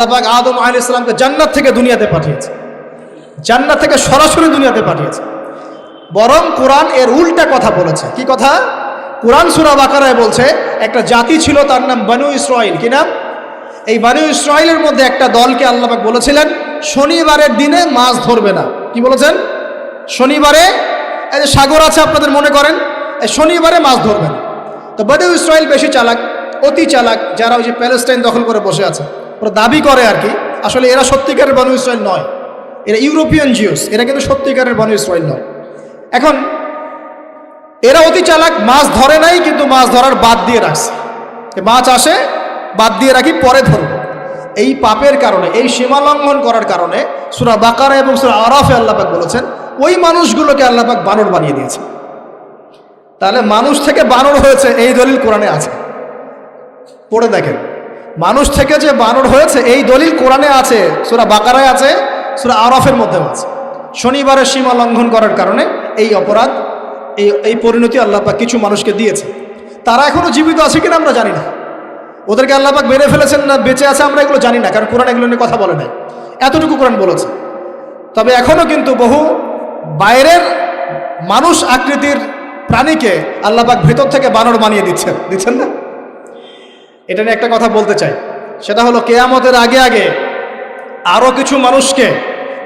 আল্লাহ পাক আদম আলাইহিস সালামকে জান্নাত থেকে দুনিয়াতে পাঠিয়েছে, জান্নাত থেকে সরাসরি দুনিয়াতে পাঠিয়েছে। বরং কোরআন এর উল্টা কথা বলেছে। কি কথা? কোরআন সূরা বাকারায় বলছে একটা জাতি ছিল, তার নাম বনু ইসরাইল। কি নাম? এই বনু ইসরাইলের মধ্যে একটা দলকে আল্লাহ পাক বলেছিলেন শনিবারের দিনে মাছ ধরবে না। কি বলেছেন? শনিবারে, এই যে সাগর আছে আপনাদের মনে করেন, এই শনিবারে মাছ ধরবে না। তো বনু ইসরাইল বেশি চালাক, অতি চালাক, যারা ওই যে প্যালেস্টাইন দখল করে বসে আছে, ওরা দাবি করে আর কি, আসলে এরা সত্যিকারের বনু ইসরাইল নয়, এরা ইউরোপিয়ান জিউস, এরা কিন্তু সত্যিকারের বনু ইসরাইল নয়। এখন এরা অতি চালাক, মাছ ধরে নাই, কিন্তু মাছ ধরার বাদ দিয়ে রাখছে। মাছ আসে, বাদ দিয়ে রাখি, পরে ধরব। এই পাপের কারণে, এই সীমা লঙ্ঘন করার কারণে সূরা বাকারা এবং সূরা আরাফে আল্লাহ পাক বলেছেন ওই মানুষগুলোকে আল্লাহ পাক বানর বানিয়ে দিয়েছে। তাহলে মানুষ থেকে বানর হয়েছে এই দলিল কোরআনে আছে, পড়ে দেখেন। মানুষ থেকে যে বানর হয়েছে এই দলিল কোরআনে আছে, সূরা বাকারায় আছে, সূরা আরাফের মধ্যেও আছে। শনিবারের সীমা লঙ্ঘন করার কারণে এই অপরাধ, এই পরিণতি আল্লাহ পাক কিছু মানুষকে দিয়েছে। তারা এখনো জীবিত আছে কিনা আমরা জানি না, ওদেরকে আল্লাহ পাক মেরে ফেলেছেন না বেঁচে আছে আমরা এগুলো জানি না, কারণ কোরআন এগুলো নিয়ে কথা বলে নাই। এতটুকু কোরআন বলেছে। তবে এখনো কিন্তু বহু বাইরের মানুষ আকৃতির প্রাণীকে আল্লাহ পাক ভেতর থেকে বানর বানিয়ে দিচ্ছেন না। এটা নিয়ে একটা কথা বলতে চাই, সেটা হলো কিয়ামতের আগে আগে আরো কিছু মানুষকে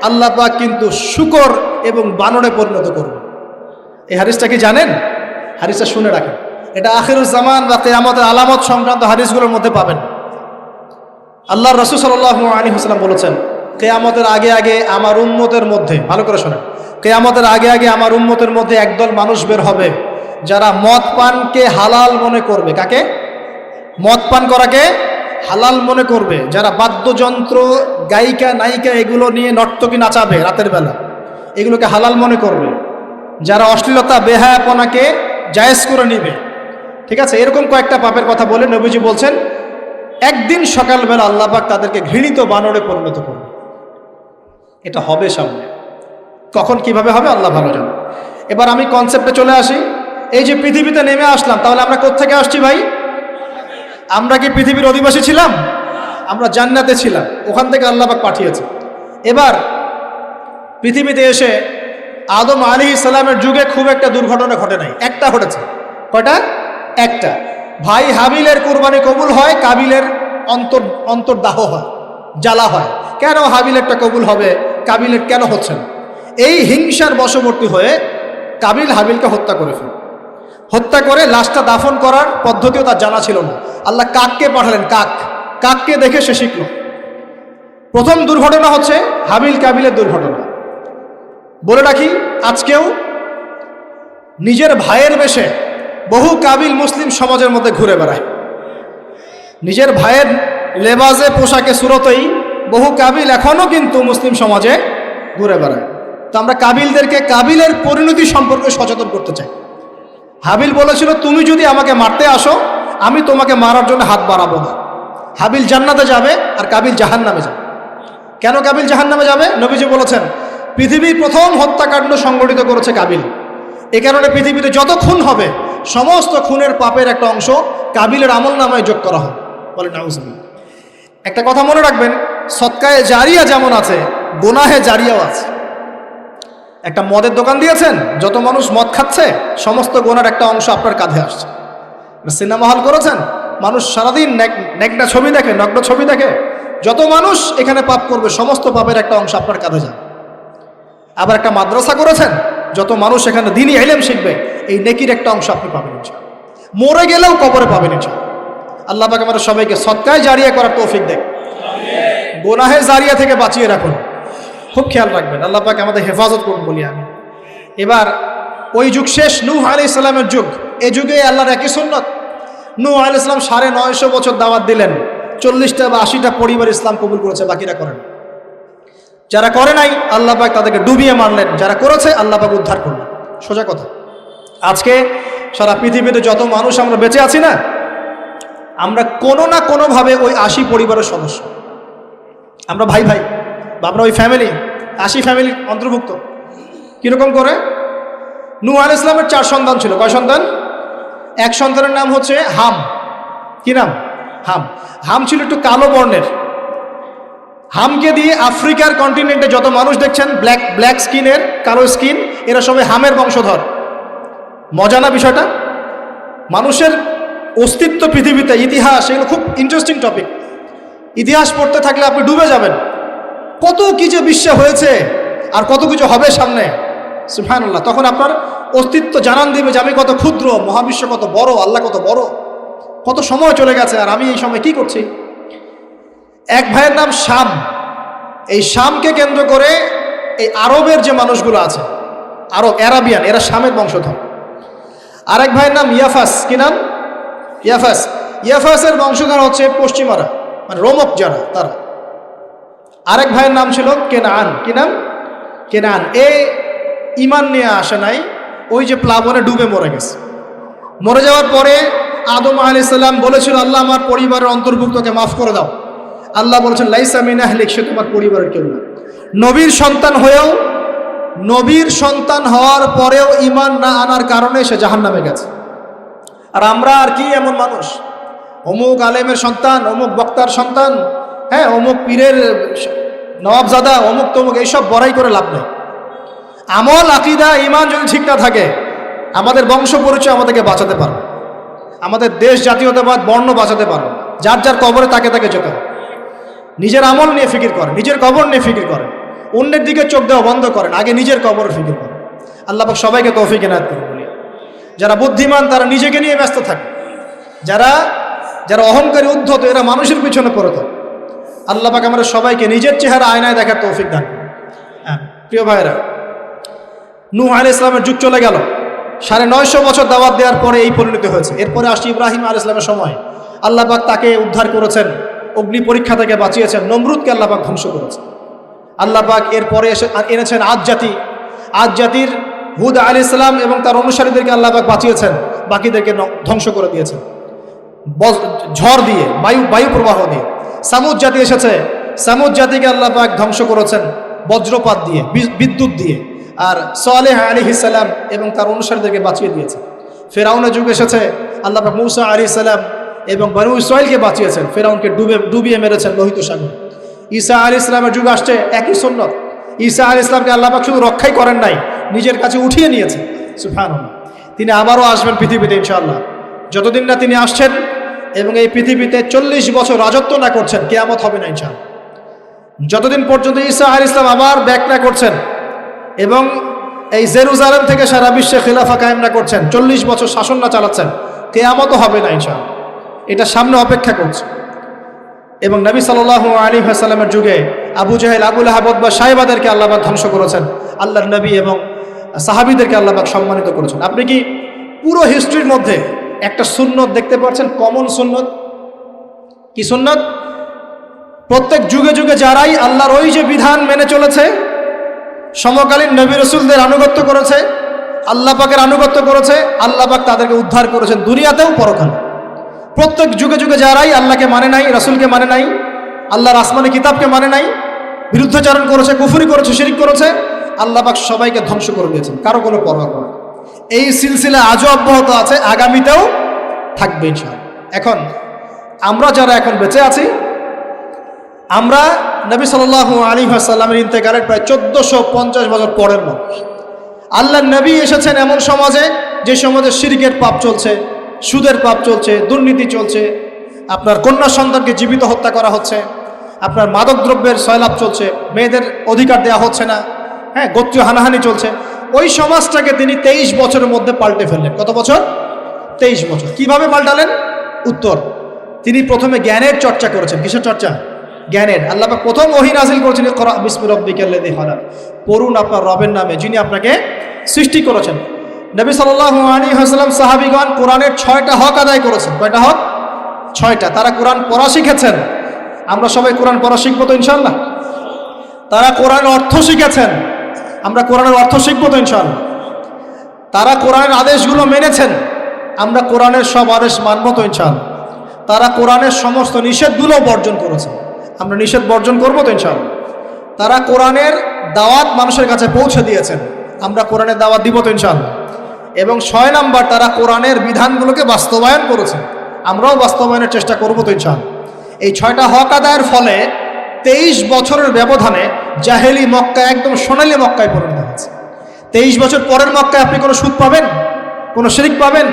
আল্লাহ পাক কিন্তু শূকর এবং বানরে পরিণত করবে। এই হাদিসটা কি জানেন? হাদিসটা শুনে রাখেন, এটা আখিরুজ জামান বা কিয়ামতের আলামত সংক্রান্ত হাদিসগুলোর মধ্যে পাবেন। আল্লাহর রাসূল সাল্লাল্লাহু আলাইহি ওয়াসাল্লাম বলেছেন কিয়ামতের আগে আগে আমার উম্মতের মধ্যে, ভালো করে শোনেন, কিয়ামতের আগে আগে আমার উম্মতের মধ্যে একদল মানুষ বের হবে যারা মদ পানকে হালাল মনে করবে। কাকে? মদ পান করাকে হালাল মনে করবে। যারা বাদ্যযন্ত্র, গায়িকা, নায়িকা এগুলো নিয়ে নর্তকী নাচাবে রাতের বেলা, এগুলোকে হালাল মনে করবে। যারা অশ্লীলতা, বেহায়াপনাকে জায়েজ করে নিবে। ঠিক আছে, এরকম কয়েকটা পাপের কথা বলে নবীজি বলছেন একদিন সকালবেলা আল্লাহ পাক তাদেরকে ঘৃণিত বানরে পরিণত করবে। এটা হবে সামনে, কখন কিভাবে হবে আল্লাহ ভালো জানে। এবার আমি কনসেপ্টে চলে আসি। এই যে পৃথিবীতে নেমে আসলাম, তাহলে আমরা কোত্থেকে আসছি ভাই? আমরা কি পৃথিবীর অধিবাসী ছিলাম? আমরা জান্নাতে ছিলাম, ওখান থেকে আল্লাহ পাক পাঠিয়েছে। এবার পৃথিবীতে এসে আদম আলাইহিস সালামের যুগে খুব একটা দুর্ঘটনা ঘটে নাই, একটা ঘটেছে। কয়টা? একটা। ভাই হাবিলের কুরবানি কবুল হয়, কাবিলের অন্তর্দাহ হয়, জ্বালা হয়। কেন হাবিলেরটা কবুল হবে, কাবিলের কেন হচ্ছে না? এই হিংসার বশবর্তী হয়ে কাবিল হাবিলকে হত্যা করে ফেলে। হত্যা করে লাশটা দাফন করার পদ্ধতিও তার জানা ছিল না। আল্লাহ কাককে পাঠালেন, কাককে দেখে সে শিখল। প্রথম দুর্ঘটনা হচ্ছে হাবিল কাবিলের দুর্ঘটনা। বলে রাখি, আজকেও নিজের ভাইয়ের বেশে বহু কাবিল মুসলিম সমাজের মধ্যে ঘুরে বেড়ায়। নিজের ভাইয়ের লেবাসে, পোশাকে, সুরতেই বহু কাবিল এখনো কিন্তু মুসলিম সমাজে ঘুরে বেড়ায়। তো আমরা কাবিলদেরকে কাবিলের পরিণতি সম্পর্কে সচেতন করতে চাই। হাবিল বলেছিল তুমি যদি আমাকে মারতে আসো, আমি তোমাকে মারার জন্য হাত বাড়াবো না। হাবিল জান্নাতে যাবে আর কাবিল জাহান্নামে যাবে। কেন কাবিল জাহান্নামে যাবে? নবীজি বলেছেন পৃথিবীর প্রথম হত্যাকাণ্ড সংগঠিত করেছে কাবিল। এ কারণে পৃথিবীতে যত খুন হবে সমস্ত খুনের পাপের একটা অংশ কাবিলের আমল নামায় যোগ করা হবে। বলে নাউজুবিল্লাহ। একটা কথা মনে রাখবেন, সদকায়ে জারিয়া যেমন আছে, গুনাহে জারিয়াও আছে। একটা মদের দোকান দিয়েছেন, যত মানুষ মদ খাচ্ছে সমস্ত গুনার একটা অংশ আপনার কাঁধে আসছে। সিনেমা হল করেছেন, মানুষ সারাদিন নেকড়া ছবি দেখে, নগ্ন ছবি দেখে, যত মানুষ এখানে পাপ করবে সমস্ত পাপের একটা অংশ আপনার কাঁধে যাবে। আবার একটা মাদ্রাসা করেছেন, যত মানুষ এখানে দ্বীনি ইলম শিখবে এই নেকির একটা অংশ আপনি পাবেন ইনশাআল্লাহ। মরে গেলেও কবরে পাবেন ইনশাআল্লাহ। আল্লাহ পাক আমাদের সবাইকে সদকায়ে জারিয়া করার তৌফিক দেন, গুনাহে জারিয়া থেকে বাঁচিয়ে রাখুন। খুব খেয়াল রাখবেন, আল্লাহ পাক আমাদের হেফাজত করুন বলি আমি। এবার ওই যুগ শেষ, নূহ আলাইহিস সালামের যুগ। এই যুগে আল্লাহর একই সুন্নত। নূহ আলাইহিস সালাম 950 বছর দাওয়াত দিলেন, 40টা বা 80টা পরিবার ইসলাম কবুল করেছে, বাকিরা করেন। যারা করে নাই আল্লাহ পাক তাদেরকে ডুবিয়ে মারলেন, যারা করেছে আল্লাহ পাক উদ্ধার করলেন। সোজা কথা। আজকে সারা পৃথিবীতে যত মানুষ আমরা বেঁচে আছি না, আমরা কোনো না কোনোভাবে ওই 80 পরিবারের সদস্য। আমরা ভাই ভাই, বা আমরা ওই ফ্যামিলি, 80 ফ্যামিলির অন্তর্ভুক্ত। কীরকম করে? নূহ আলাইহিস সালামের 4 সন্তান ছিল। কয় সন্তান? এক সন্তানের নাম হচ্ছে হাম। কি নাম? হাম। হাম ছিল একটু কালো বর্ণের, হামকে দিয়ে আফ্রিকার কন্টিনেন্টে যত মানুষ দেখছেন ব্ল্যাক স্কিনের, কালো স্কিন, এরা সবাই হামের বংশধর। মজা না বিষয়টা? মানুষের অস্তিত্ব পৃথিবীতে, ইতিহাস, এগুলো খুব ইন্টারেস্টিং টপিক। ইতিহাস পড়তে থাকলে আপনি ডুবে যাবেন। কত কি যে বিশ্বে হয়েছে আর কত কিছু হবে সামনে, সুবহানাল্লাহ। তখন আপনার অস্তিত্ব জানান দিবে যে আমি কত ক্ষুদ্র, মহাবিশ্ব কত বড়, আল্লাহ কত বড়, কত সময় চলে গেছে আর আমি এই সময় কি করছি। এক ভাইয়ের নাম শাম। এই শামকে কেন্দ্র করে এই আরবের যে মানুষগুলো আছে, আরব, অ্যারাবিয়ান, এরা শামের বংশধর। আরেক ভাইয়ের নাম ইয়াফাস। কি নাম? ইয়াফাস। ইয়াফাসের বংশধর হচ্ছে পশ্চিমারা, মানে রোমক যারা, তারা। আরেক ভাইয়ের নাম ছিল কেনান। কি নাম? কেনান। এ ইমান নিয়ে আসে নাই, ওই যে প্লাবনে ডুবে মরে গেছে। মরে যাওয়ার পরে আদম আলাইহিস সালাম বলেছিল, আল্লাহ আমার পরিবারের অন্তর্ভুক্তকে মাফ করে দাও। আল্লাহ বলেছেন, লাইসা মিন আহলিক, সে তোমার পরিবারের কেউ না। নবীর সন্তান হওয়ার পরেও ইমান না আনার কারণে সে জাহান্নামে গেছে। আর আমরা আর কি এমন মানুষ, অমুক আলেমের সন্তান, অমুক বক্তার সন্তান, হ্যাঁ, অমুক পীরের নওয়াবজাদা, অমুক তমুক, এইসব বড়াই করে লাভ নেই। আমল, আকীদা, ইমান যদি ঠিক না থাকে, আমাদের বংশ পরিচয় আমাদেরকে বাঁচাতে পারবে, আমাদের দেশ, জাতীয়তাবাদ, বর্ণ বাঁচাতে পারবে। যার যার কবরে তাকে তাকে যেতে হবে। নিজের আমল নিয়ে ফিকির করেন, নিজের কবর নিয়ে ফিকির করেন, অন্যের দিকে চোখ দেওয়া বন্ধ করেন, আগে নিজের কবর ফিকির করেন। আল্লাহ পাক সবাইকে তৌফিক এনায়েত করুন। যারা বুদ্ধিমান তারা নিজেকে নিয়ে ব্যস্ত থাকে, যারা অহংকারী, উদ্ধত, এরা মানুষের পিছনে পড়ে থাকে। আল্লাহ পাক আমরা সবাইকে নিজের চেহারা আয়নায় দেখার তৌফিক দান করুন। হ্যাঁ প্রিয় ভাইরা, নূহ আলাইহিস সালামের যুগ চলে গেল, 950 বছর দাওয়াত দেওয়ার পরে এই পরিণতি হয়েছে। এরপরে আসছে ইব্রাহিম আলাইহিস সালামের সময়। আল্লাহ পাক তাকে উদ্ধার করেছেন, অগ্নি পরীক্ষা থেকে বাঁচিয়েছেন, নমরুদকে আল্লাহ পাক ধ্বংস করেছেন। আল্লাহ পাক এরপরে এনেছেন আদ জাতির হুদ আলাইহিস সালাম এবং তার অনুসারীদেরকে আল্লাহ পাক বাঁচিয়েছেন, বাকিদেরকে ধ্বংস করে দিয়েছেন ঝড় দিয়ে, বায়ু প্রবাহ দিয়ে। সামুদ জাতি এসেছে, সামুদ জাতিকে আল্লাহ পাক ধ্বংস করেছেন বজ্রপাত দিয়ে, বিদ্যুৎ দিয়ে। আর সালেহ আলাইহিস সালাম এবং তার অনুসারীদেরকে বাঁচিয়ে দিয়েছেন। ফেরাউনের যুগ এসেছে, আল্লাহ পাক মূসা আলাইহিস সালাম এবং বনু ইসরাঈলকে বাঁচিয়েছেন, ফেরাউনকে ডুবিয়ে মেরেছেন লোহিত সাগর। ঈসা আলাইহিস সালামের যুগ আসছে, একই সুন্নাত। ঈসা আলাইহিস সালামকে আল্লাহ পাক শুধু রক্ষাই করেন নাই, নিজের কাছে উঠিয়ে নিয়েছেন। সুবহানাল্লাহ। তিনি আবারও আসবেন পৃথিবীতে ইনশাআল্লাহ। যতদিন না তিনি আসছেন এবং এই পৃথিবীতে 40 বছর রাজত্ব না করছেন, কিয়ামত হবে না ইনশাআল্লাহ। যতদিন পর্যন্ত ঈসা আলাইহিস সালাম আবার ব্যাক না করছেন এবং এই জেরুজালেম থেকে সারা বিশ্বে খিলাফা কায়েম না করছেন, 40 বছর শাসন না চালাচ্ছেন, কিয়ামতও হবে না ইনশাআল্লাহ। এটা সামনে অপেক্ষা করছে। এবং নবী সাল্লাল্লাহু আলাইহি ওয়াসাল্লামের যুগে আবু জাহেল, আবু লাহাব বা সাহেবাদেরকে আল্লাহ পাক ধ্বংস করেছেন, আল্লাহর নবী এবং সাহাবীদেরকে আল্লাহ পাক সম্মানিত করেছেন। আপনি কি পুরো হিস্ট্রির মধ্যে একটা সুন্নত দেখতে পাচ্ছেন, কমন সুন্নত? কি সুন্নত? প্রত্যেক যুগে যুগে যারাই আল্লাহর ওই যে বিধান মেনে চলেছে, সমকালীন নবী রাসূলদের আনুগত্য করেছে, আল্লাহ পাকের আনুগত্য করেছে, আল্লাহ পাক তাদেরকে উদ্ধার করেছেন দুনিয়াতেও পরকালে। প্রত্যেক যুগে যুগে যারাই আল্লাহকে মানে নাই, রাসূলকে মানে নাই, আল্লাহর আসমানি কিতাবকে মানে নাই, বিরুদ্ধাচরণ করেছে, কুফরি করেছে, শিরক করেছে, আল্লাহ পাক সবাইকে ধ্বংস করে দিয়েছেন, কারো কোনো পরোয়া করে। এই সিলসিলা আজও অব্যাহত আছে, আগামীতেও থাকবে ইনশাআল্লাহ। এখন আমরা যারা এখন বেঁচে আছি, আমরা নবী সাল্লাল্লাহু আলাইহি ওয়াসাল্লামের ইন্তেকালের প্রায় 1450 বছর পরের মানুষ। আল্লাহর নবী এসেছেন এমন সমাজে, যে সমাজে শিরকের পাপ চলছে, সুদের পাপ চলছে, দুর্নীতি চলছে, আপনার কন্যা সন্তানকে জীবিত হত্যা করা হচ্ছে, আপনার মাদকদ্রব্যের সয়লাভ চলছে, মেয়েদের অধিকার দেওয়া হচ্ছে না, হ্যাঁ, গোত্রীয় হানাহানি চলছে। ওই সমাজটাকে তিনি 23 বছরের মধ্যে পাল্টে ফেললেন। কত বছর? 23 বছর। কিভাবে পাল্টালেন? উত্তর, তিনি প্রথমে জ্ঞানের চর্চা করেছেন। কিসের চর্চা? জ্ঞানের। আল্লাহ পাক প্রথম ওহী নাযিল করেছেন, ইকরা বিসমি রাব্বিকাল্লাযী খালাক, পড়ুন আপনার রবের নামে যিনি আপনাকে সৃষ্টি করেছেন। নবী সাল্লাল্লাহু আলাইহি ওয়াসাল্লাম, সাহাবীগণ কোরআনের 6টা হক আদায় করেছেন। কয়টা হক? 6টা। তারা কোরআন পড়া শিখেছেন। আমরা সবাই কোরআন পড়া শিখবো তো ইনশাআল্লাহ? তারা কোরআনের অর্থ শিখেছেন। আমরা কোরআনের অর্থ শিখবো তো ইনশাআল্লাহ? তারা কোরআনের আদেশগুলো মেনেছেন। আমরা কোরআনের সব আদেশ মানবো তো ইনশাআল্লাহ? তারা কোরআনের সমস্ত নিষেধগুলো বর্জন করেছেন। আমরা নিষেধ বর্জন করবো তো ইনশাআল্লাহ? তারা কোরআনের দাওয়াত মানুষের কাছে পৌঁছে দিয়েছেন। আমরা কোরআনের দাওয়াত দিব তো ইনশাআল্লাহ? এবং 6 নাম্বার, তারা কোরআনের বিধানগুলোকে বাস্তবায়ন করেছেন। আমরাও বাস্তবায়নের চেষ্টা করবো তো ইনশাআল্লাহ? এই 6টা হক আদায়ের ফলে 23 বছরের ব্যবধানে জাহেলি মক্কা একদম সোনালী মক্কায় পরিণত হয়েছে। 23 বছর পরের মক্কায় আপনি কোনো সুদ পাবেন, কোনো শিরক পাবেন?